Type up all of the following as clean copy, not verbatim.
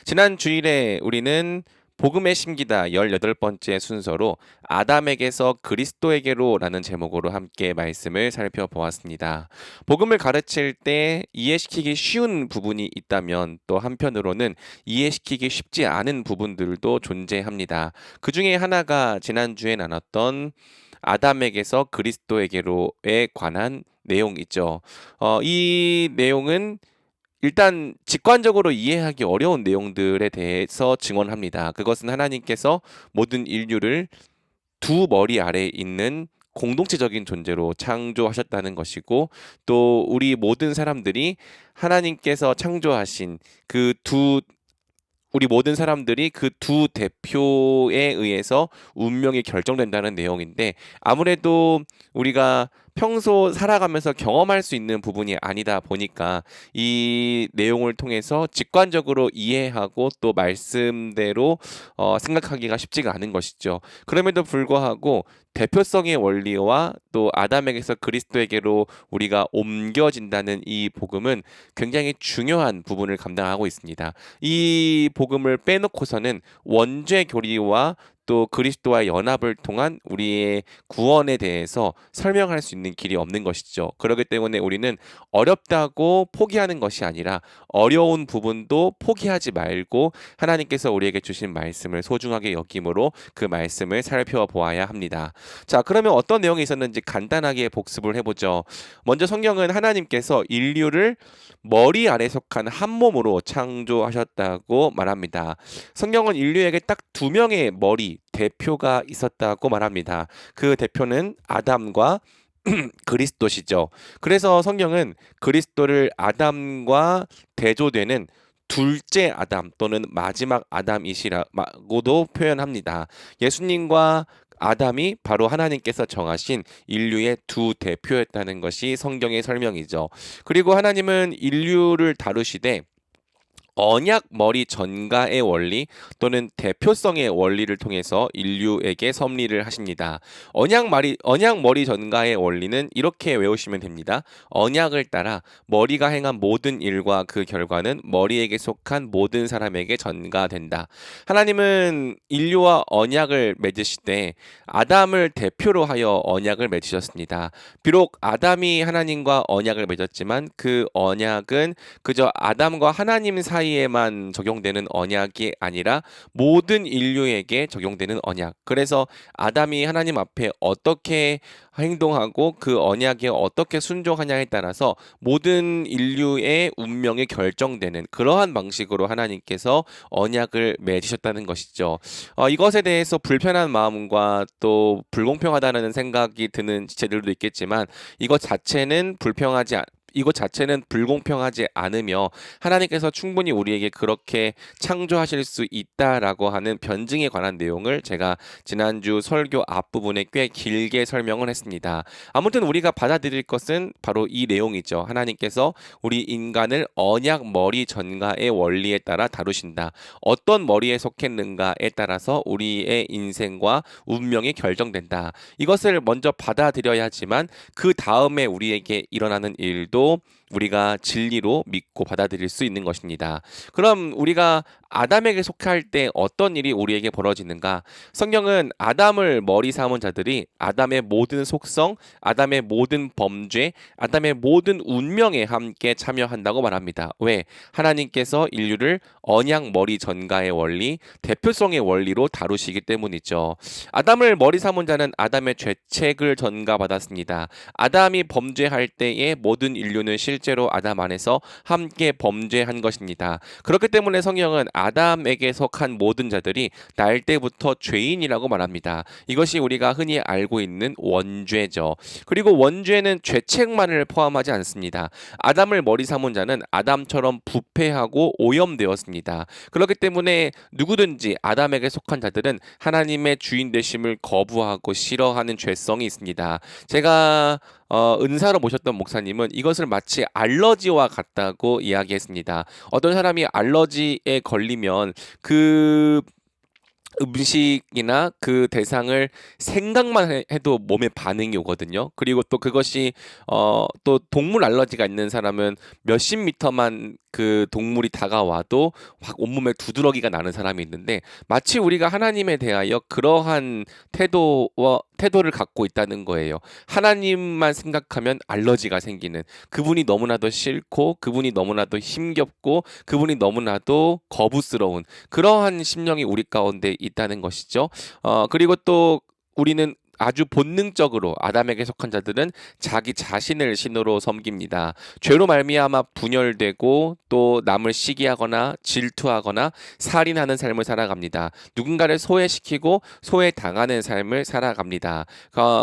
지난 주일에 우리는 복음의 심기다 18번째 순서로 아담에게서 그리스도에게로라는 제목으로 함께 말씀을 살펴보았습니다. 복음을 가르칠 때 이해시키기 쉬운 부분이 있다면 또 한편으로는 이해시키기 쉽지 않은 부분들도 존재합니다. 그 중에 하나가 지난주에 나눴던 아담에게서 그리스도에게로에 관한 내용이죠. 이 내용은 일단 직관적으로 이해하기 어려운 내용들에 대해서 증언합니다. 그것은 하나님께서 모든 인류를 두 머리 아래에 있는 공동체적인 존재로 창조하셨다는 것이고, 또 우리 모든 사람들이 하나님께서 창조하신 우리 모든 사람들이 그 두 대표에 의해서 운명이 결정된다는 내용인데, 아무래도 우리가 평소 살아가면서 경험할 수 있는 부분이 아니다 보니까 이 내용을 통해서 직관적으로 이해하고 또 말씀대로 생각하기가 쉽지가 않은 것이죠. 그럼에도 불구하고 대표성의 원리와 또 아담에게서 그리스도에게로 우리가 옮겨진다는 이 복음은 굉장히 중요한 부분을 감당하고 있습니다. 이 복음을 빼놓고서는 원죄 교리와 또 그리스도와의 연합을 통한 우리의 구원에 대해서 설명할 수 있는 길이 없는 것이죠. 그렇기 때문에 우리는 어렵다고 포기하는 것이 아니라 어려운 부분도 포기하지 말고 하나님께서 우리에게 주신 말씀을 소중하게 여김으로 그 말씀을 살펴보아야 합니다. 자, 그러면 어떤 내용이 있었는지 간단하게 복습을 해보죠. 먼저 성경은 하나님께서 인류를 머리 아래 속한 한 몸으로 창조하셨다고 말합니다. 성경은 인류에게 딱 두 명의 머리, 대표가 있었다고 말합니다. 그 대표는 아담과 그리스도시죠. 그래서 성경은 그리스도를 아담과 대조되는 둘째 아담 또는 마지막 아담이시라고도 표현합니다. 예수님과 아담이 바로 하나님께서 정하신 인류의 두 대표였다는 것이 성경의 설명이죠. 그리고 하나님은 인류를 다루시되 언약 머리 전가의 원리 또는 대표성의 원리를 통해서 인류에게 섭리를 하십니다. 언약 머리 전가의 원리는 이렇게 외우시면 됩니다. 언약을 따라 머리가 행한 모든 일과 그 결과는 머리에게 속한 모든 사람에게 전가된다. 하나님은 인류와 언약을 맺으시되 아담을 대표로 하여 언약을 맺으셨습니다. 비록 아담이 하나님과 언약을 맺었지만 그 언약은 그저 아담과 하나님 사이에만 적용되는 언약이 아니라 모든 인류에게 적용되는 언약. 그래서 아담이 하나님 앞에 어떻게 행동하고 그 언약에 어떻게 순종하냐에 따라서 모든 인류의 운명이 결정되는 그러한 방식으로 하나님께서 언약을 맺으셨다는 것이죠. 이것에 대해서 불편한 마음과 또 불공평하다는 생각이 드는 지체들도 있겠지만 이것 자체는 불공평하지 않으며 하나님께서 충분히 우리에게 그렇게 창조하실 수 있다라고 하는 변증에 관한 내용을 제가 지난주 설교 앞부분에 꽤 길게 설명을 했습니다. 아무튼 우리가 받아들일 것은 바로 이 내용이죠. 하나님께서 우리 인간을 언약 머리 전가의 원리에 따라 다루신다. 어떤 머리에 속했는가에 따라서 우리의 인생과 운명이 결정된다. 이것을 먼저 받아들여야지만 그 다음에 우리에게 일어나는 일도 우리가 진리로 믿고 받아들일 수 있는 것입니다. 그럼 우리가 아담에게 속할 때 어떤 일이 우리에게 벌어지는가? 성경은 아담을 머리 삼은 자들이 아담의 모든 속성, 아담의 모든 범죄, 아담의 모든 운명에 함께 참여한다고 말합니다. 왜? 하나님께서 인류를 언약 머리 전가의 원리, 대표성의 원리로 다루시기 때문이죠. 아담을 머리 삼은 자는 아담의 죄책을 전가받았습니다. 아담이 범죄할 때에 모든 인류는 실제로 아담 안에서 함께 범죄한 것입니다. 그렇기 때문에 성경은 아담에게 속한 모든 자들이 날 때부터 죄인이라고 말합니다. 이것이 우리가 흔히 알고 있는 원죄죠. 그리고 원죄는 죄책만을 포함하지 않습니다. 아담을 머리 삼은 자는 아담처럼 부패하고 오염되었습니다. 그렇기 때문에 누구든지 아담에게 속한 자들은 하나님의 주인 되심을 거부하고 싫어하는 죄성이 있습니다. 제가 은사로 모셨던 목사님은 이것을 마치 알러지와 같다고 이야기했습니다. 어떤 사람이 알러지에 걸리면 그 음식이나 그 대상을 생각만 해도 몸에 반응이 오거든요. 그리고 또 그것이 또 동물 알러지가 있는 사람은 몇십 미터만 그 동물이 다가와도 확 온몸에 두드러기가 나는 사람이 있는데, 마치 우리가 하나님에 대하여 그러한 태도를 갖고 있다는 거예요. 하나님만 생각하면 알러지가 생기는, 그분이 너무나도 싫고 그분이 너무나도 힘겹고 그분이 너무나도 거부스러운 그러한 심령이 우리 가운데 있다는 것이죠. 그리고 또 우리는 아주 본능적으로, 아담에게 속한 자들은 자기 자신을 신으로 섬깁니다. 죄로 말미암아 분열되고 또 남을 시기하거나 질투하거나 살인하는 삶을 살아갑니다. 누군가를 소외시키고 소외당하는 삶을 살아갑니다.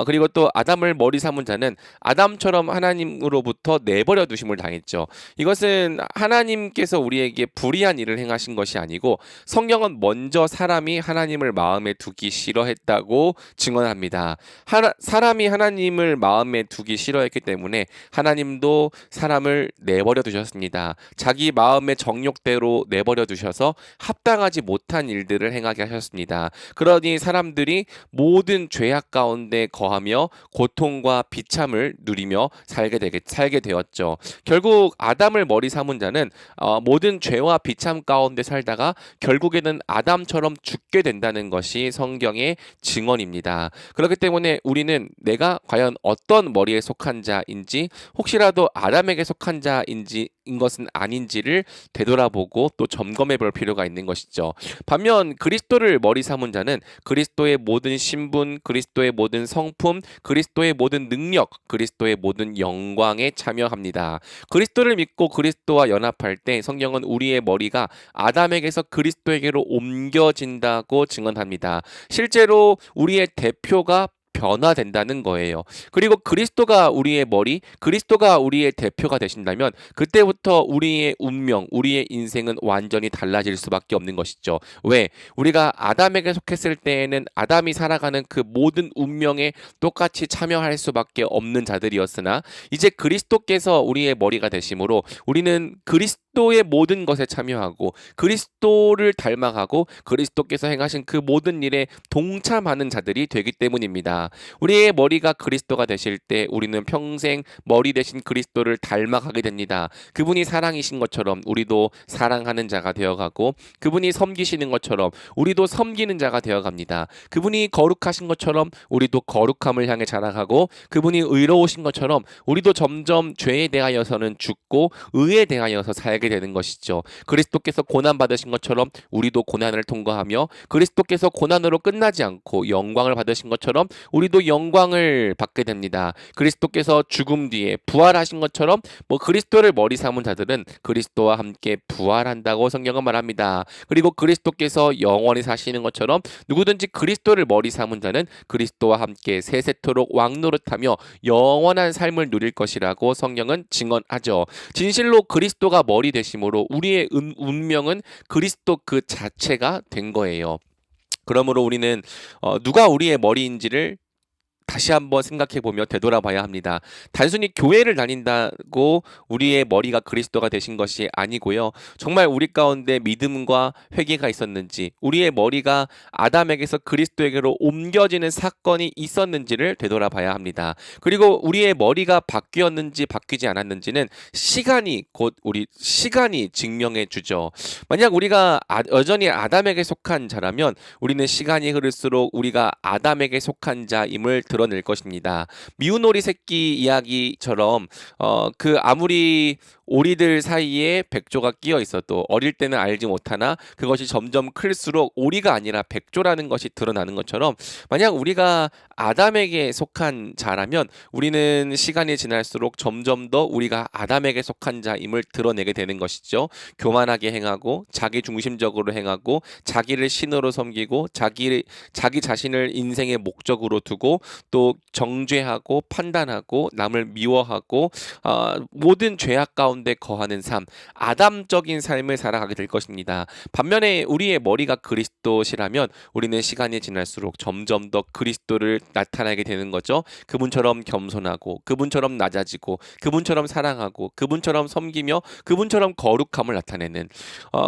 그리고 또 아담을 머리 삼은 자는 아담처럼 하나님으로부터 내버려 두심을 당했죠. 이것은 하나님께서 우리에게 불의한 일을 행하신 것이 아니고, 성경은 먼저 사람이 하나님을 마음에 두기 싫어했다고 증언합니다. 사람이 하나님을 마음에 두기 싫어했기 때문에 하나님도 사람을 내버려 두셨습니다. 자기 마음의 정욕대로 내버려 두셔서 합당하지 못한 일들을 행하게 하셨습니다. 그러니 사람들이 모든 죄악 가운데 거하며 고통과 비참을 누리며 살게 되었죠. 결국 아담을 머리 삼은 자는 모든 죄와 비참 가운데 살다가 결국에는 아담처럼 죽게 된다는 것이 성경의 증언입니다. 그렇기 때문에 우리는 내가 과연 어떤 머리에 속한 자인지, 혹시라도 아담에게 속한 자인지 인 것은 아닌지를 되돌아보고 또 점검해 볼 필요가 있는 것이죠. 반면 그리스도를 머리 삼은 자는 그리스도의 모든 신분, 그리스도의 모든 성품, 그리스도의 모든 능력, 그리스도의 모든 영광에 참여합니다. 그리스도를 믿고 그리스도와 연합할 때 성경은 우리의 머리가 아담에게서 그리스도에게로 옮겨진다고 증언합니다. 실제로 우리의 대표가 변화된다는 거예요. 그리고 그리스도가 우리의 머리, 그리스도가 우리의 대표가 되신다면 그때부터 우리의 운명, 우리의 인생은 완전히 달라질 수밖에 없는 것이죠. 왜? 우리가 아담에게 속했을 때에는 아담이 살아가는 그 모든 운명에 똑같이 참여할 수밖에 없는 자들이었으나, 이제 그리스도께서 우리의 머리가 되심으로 우리는 그리스도의 모든 것에 참여하고 그리스도를 닮아가고 그리스도께서 행하신 그 모든 일에 동참하는 자들이 되기 때문입니다. 우리의 머리가 그리스도가 되실 때 우리는 평생 머리 대신 그리스도를 닮아가게 됩니다. 그분이 사랑이신 것처럼 우리도 사랑하는 자가 되어가고, 그분이 섬기시는 것처럼 우리도 섬기는 자가 되어갑니다. 그분이 거룩하신 것처럼 우리도 거룩함을 향해 자라가고, 그분이 의로우신 것처럼 우리도 점점 죄에 대하여서는 죽고 의에 대하여서 살게 되는 것이죠. 그리스도께서 고난 받으신 것처럼 우리도 고난을 통과하며, 그리스도께서 고난으로 끝나지 않고 영광을 받으신 것처럼 우리도 영광을 받게 됩니다. 그리스도께서 죽음 뒤에 부활하신 것처럼 그리스도를 머리 삼은 자들은 그리스도와 함께 부활한다고 성경은 말합니다. 그리고 그리스도께서 영원히 사시는 것처럼 누구든지 그리스도를 머리 삼은 자는 그리스도와 함께 세세토록 왕노릇하며 영원한 삶을 누릴 것이라고 성경은 증언하죠. 진실로 그리스도가 머리 되심으로 우리의 운명은 그리스도 그 자체가 된 거예요. 그러므로 우리는 누가 우리의 머리인지를 다시 한번 생각해 보며 되돌아봐야 합니다. 단순히 교회를 다닌다고 우리의 머리가 그리스도가 되신 것이 아니고요. 정말 우리 가운데 믿음과 회개가 있었는지, 우리의 머리가 아담에게서 그리스도에게로 옮겨지는 사건이 있었는지를 되돌아봐야 합니다. 그리고 우리의 머리가 바뀌었는지 바뀌지 않았는지는 우리 시간이 증명해 주죠. 만약 우리가 여전히 아담에게 속한 자라면 우리는 시간이 흐를수록 우리가 아담에게 속한 자임을 드러낼 것입니다. 미운 오리 새끼 이야기처럼 아무리 오리들 사이에 백조가 끼어 있어도 어릴 때는 알지 못하나 그것이 점점 클수록 오리가 아니라 백조라는 것이 드러나는 것처럼, 만약 우리가 아담에게 속한 자라면 우리는 시간이 지날수록 점점 더 우리가 아담에게 속한 자임을 드러내게 되는 것이죠. 교만하게 행하고 자기 중심적으로 행하고 자기를 신으로 섬기고 자기 자신을 인생의 목적으로 두고 또 정죄하고 판단하고 남을 미워하고 모든 죄악 가운데 거하는 삶, 아담적인 삶을 살아가게 될 것입니다. 반면에 우리의 머리가 그리스도시라면 우리는 시간이 지날수록 점점 더 그리스도를 나타나게 되는 거죠. 그분처럼 겸손하고 그분처럼 낮아지고 그분처럼 사랑하고 그분처럼 섬기며 그분처럼 거룩함을 나타내는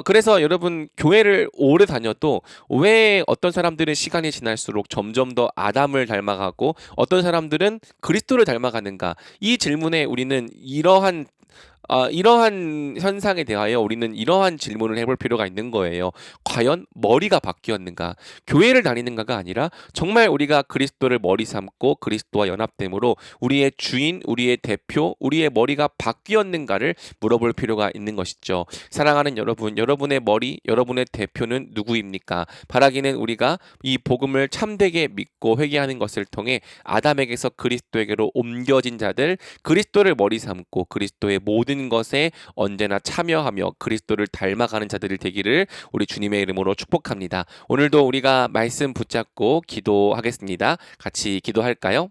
그래서 여러분 교회를 오래 다녀도 왜 어떤 사람들은 시간이 지날수록 점점 더 아담을 닮아가고 어떤 사람들은 그리스도를 닮아가는가? 이 질문에 우리는 이러한 현상에 대하여 우리는 이러한 질문을 해볼 필요가 있는 거예요. 과연 머리가 바뀌었는가? 교회를 다니는가가 아니라 정말 우리가 그리스도를 머리 삼고 그리스도와 연합됨으로 우리의 주인, 우리의 대표, 우리의 머리가 바뀌었는가를 물어볼 필요가 있는 것이죠. 사랑하는 여러분, 여러분의 머리, 여러분의 대표는 누구입니까? 바라기는 우리가 이 복음을 참되게 믿고 회개하는 것을 통해 아담에게서 그리스도에게로 옮겨진 자들, 그리스도를 머리 삼고 그리스도의 모든 것에 언제나 참여하며 그리스도를 닮아가는 자들이 되기를 우리 주님의 이름으로 축복합니다. 오늘도 우리가 말씀 붙잡고 기도하겠습니다. 같이 기도할까요?